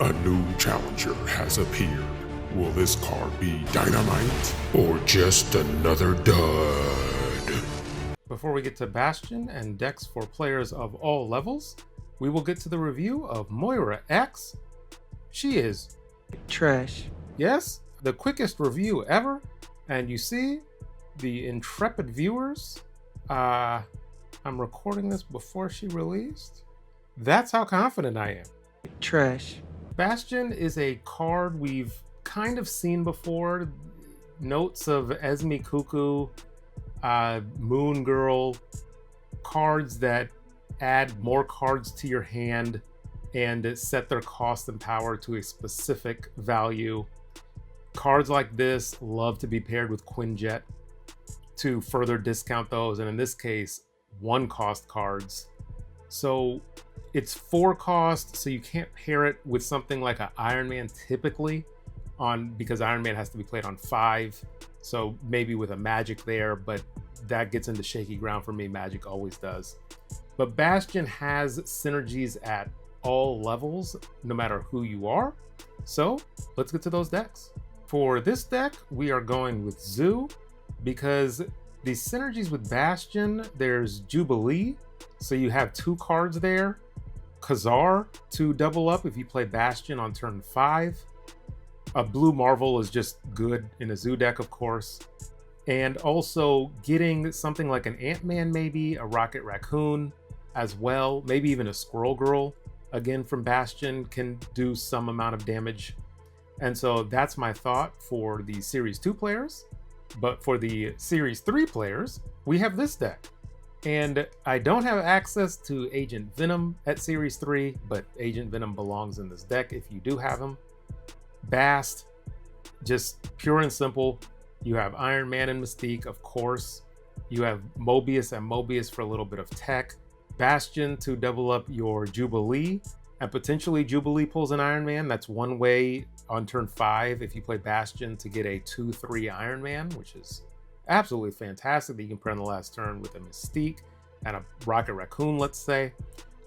A new challenger has appeared. Will this card be Dynamite or just another dud? Before we get to Bastion and decks for players of all levels, we will get to the review of Moira X. She is trash. Yes, the quickest review ever. And you see, the intrepid viewers, I'm recording this before she released. That's how confident I am. Trash. Bastion is a card we've kind of seen before. Notes of Esme Cuckoo, Moon Girl, cards that add more cards to your hand and set their cost and power to a specific value. Cards like this love to be paired with Quinjet to further discount those, and in this case, 1 cost cards. So it's 4 cost, so you can't pair it with something like an Iron Man typically, because Iron Man has to be played on 5. So maybe with a Magic there, but that gets into shaky ground for me. Magic always does. But Bastion has synergies at all levels, no matter who you are. So let's get to those decks. For this deck, we are going with Zoo, because the synergies with Bastion, there's Jubilee, so you have 2 cards there. Khazar to double up if you play Bastion on turn 5. A Blue Marvel is just good in a Zoo deck, of course. And also getting something like an Ant-Man maybe, a Rocket Raccoon as well, maybe even a Squirrel Girl, again from Bastion, can do some amount of damage. And so that's my thought for the Series 2 players. But for the Series 3 players, we have this deck. And I don't have access to Agent Venom at Series 3, but Agent Venom belongs in this deck if you do have him. Bast, just pure and simple. You have Iron Man and Mystique, of course. You have Mobius and Mobius for a little bit of tech. Bastion to double up your Jubilee, and potentially Jubilee pulls an Iron Man. That's one way on turn 5 if you play Bastion to get a 2/3 Iron Man, which is absolutely fantastic that you can put on the last turn with a Mystique and a Rocket Raccoon, let's say.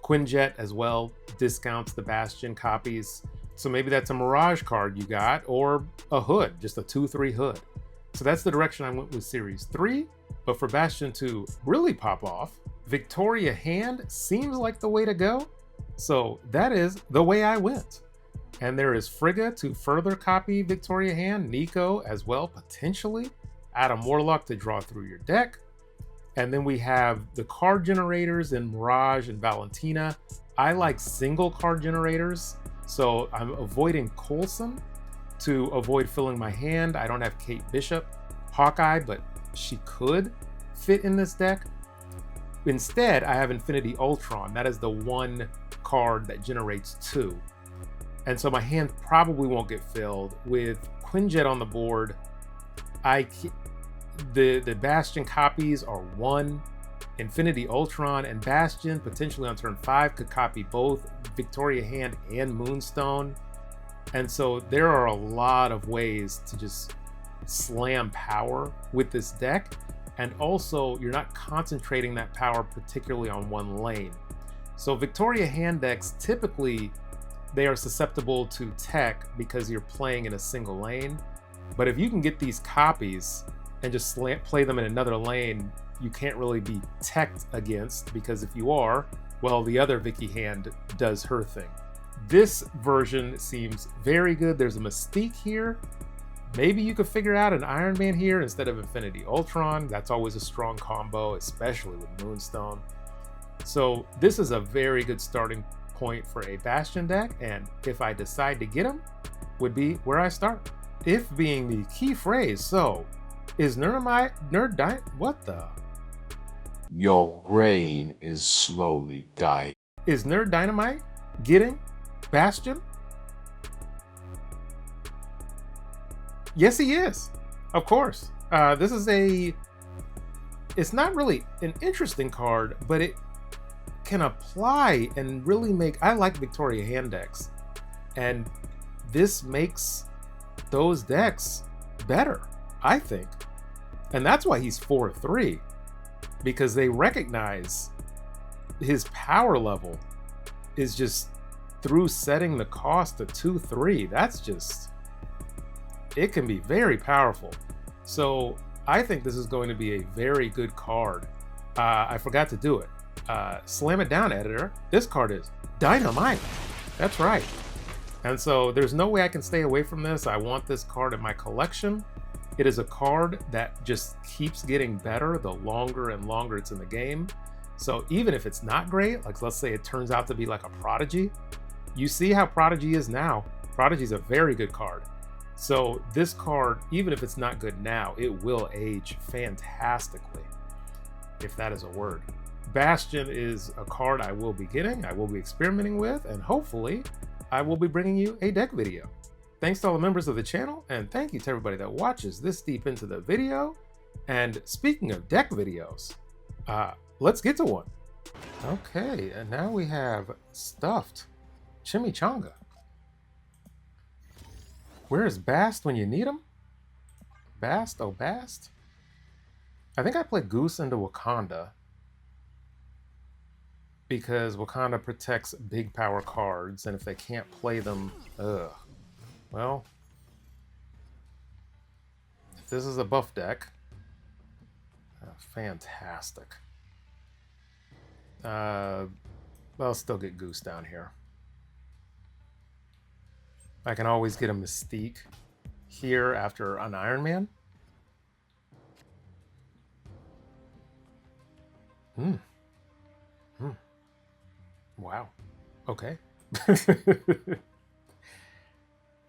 Quinjet as well discounts the Bastion copies. So maybe that's a Mirage card you got, or a Hood, just a 2/3 Hood. So that's the direction I went with Series 3. But for Bastion to really pop off, Victoria Hand seems like the way to go. So that is the way I went. And there is Frigga to further copy Victoria Hand, Nico as well, potentially. Adam Warlock to draw through your deck. And then we have the card generators in Mirage and Valentina. I like single card generators, so I'm avoiding Coulson to avoid filling my hand. I don't have Kate Bishop, Hawkeye, but she could fit in this deck. Instead, I have Infinity Ultron. That is the 1 card that generates 2. And so my hand probably won't get filled. With Quinjet on the board, the Bastion copies are 1. Infinity Ultron and Bastion, potentially on turn 5, could copy both Victoria Hand and Moonstone. And so there are a lot of ways to just slam power with this deck. And also, you're not concentrating that power particularly on one lane. So Victoria Hand decks, typically, they are susceptible to tech because you're playing in a single lane. But if you can get these copies and just play them in another lane, you can't really be teched against, because if you are, well, the other Vicky Hand does her thing. This version seems very good. There's a Mystique here. Maybe you could figure out an Iron Man here instead of Infinity Ultron. That's always a strong combo, especially with Moonstone. So this is a very good starting point for a Bastion deck, and if I decide to get him, would be where I start. If being the key phrase. So is what the? Your brain is slowly dying. Is Nerd Dynamite getting Bastion? Yes, he is. Of course. This is it's not really an interesting card, but it can apply and really make, I like Victoria Hand decks, and this makes those decks better, I think. And that's why he's 4/3, because they recognize his power level is just through setting the cost to 2-3. That's just, it can be very powerful. So I think this is going to be a very good card. I forgot to do it. Slam it down, editor. This card is Dynamite. That's right. And so there's no way I can stay away from this. I want this card in my collection. It is a card that just keeps getting better the longer and longer it's in the game. So even if it's not great, like let's say it turns out to be like a Prodigy, you see how Prodigy is now. Prodigy is a very good card. So this card, even if it's not good now, it will age fantastically, if that is a word. Bastion is a card I will be getting, I will be experimenting with, and hopefully I will be bringing you a deck video. Thanks to all the members of the channel, and thank you to everybody that watches this deep into the video. And speaking of deck videos, let's get to one. Okay, and now we have stuffed Chimichanga. Where is Bast when you need him? Bast, oh Bast? I think I played Goose into Wakanda because Wakanda protects big power cards, and if they can't play them, well, if this is a buff deck, fantastic. I'll still get Goose down here. I can always get a Mystique here after an Iron Man. Wow. Okay.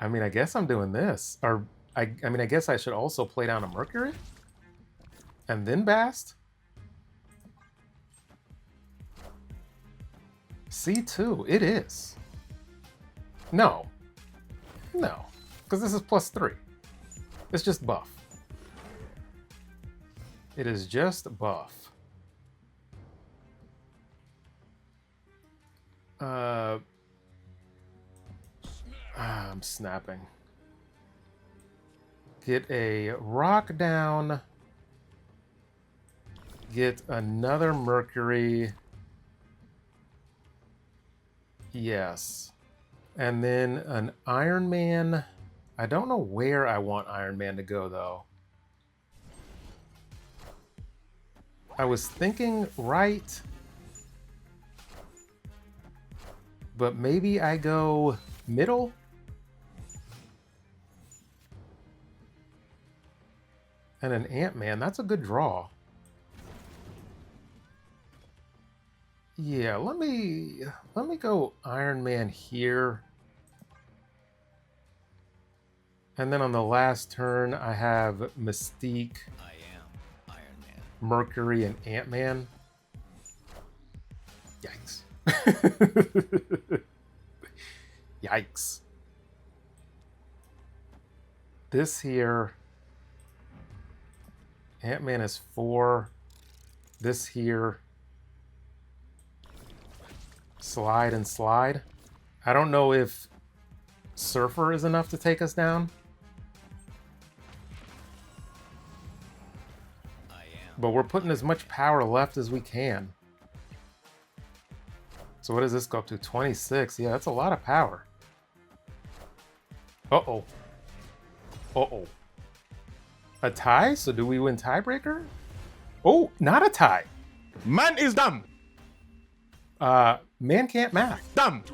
I mean, I guess I'm doing this. Or, I mean, I guess I should also play down a Mercury? And then Bast? C2, it is. No. No, because this is +3. It's just buff. It is just buff. I'm snapping. Get a rock down. Get another Mercury. Yes. And then an Iron Man. I don't know where I want Iron Man to go, though. I was thinking right, but maybe I go middle? And an Ant-Man, that's a good draw. Yeah, let me go Iron Man here. And then on the last turn, I have Mystique, I am Iron Man, Mercury, and Ant-Man. Yikes. Yikes. This here, Ant-Man is 4. This here, slide and slide. I don't know if Surfer is enough to take us down. But we're putting as much power left as we can. So what does this go up to? 26. Yeah, that's a lot of power. Uh-oh. Uh-oh. A tie? So do we win tiebreaker? Oh, not a tie. Man is dumb. Man can't math. Dumb.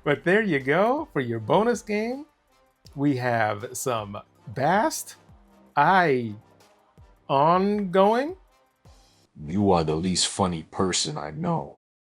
But there you go for your bonus game. We have some Bast. Ongoing. You are the least funny person I know.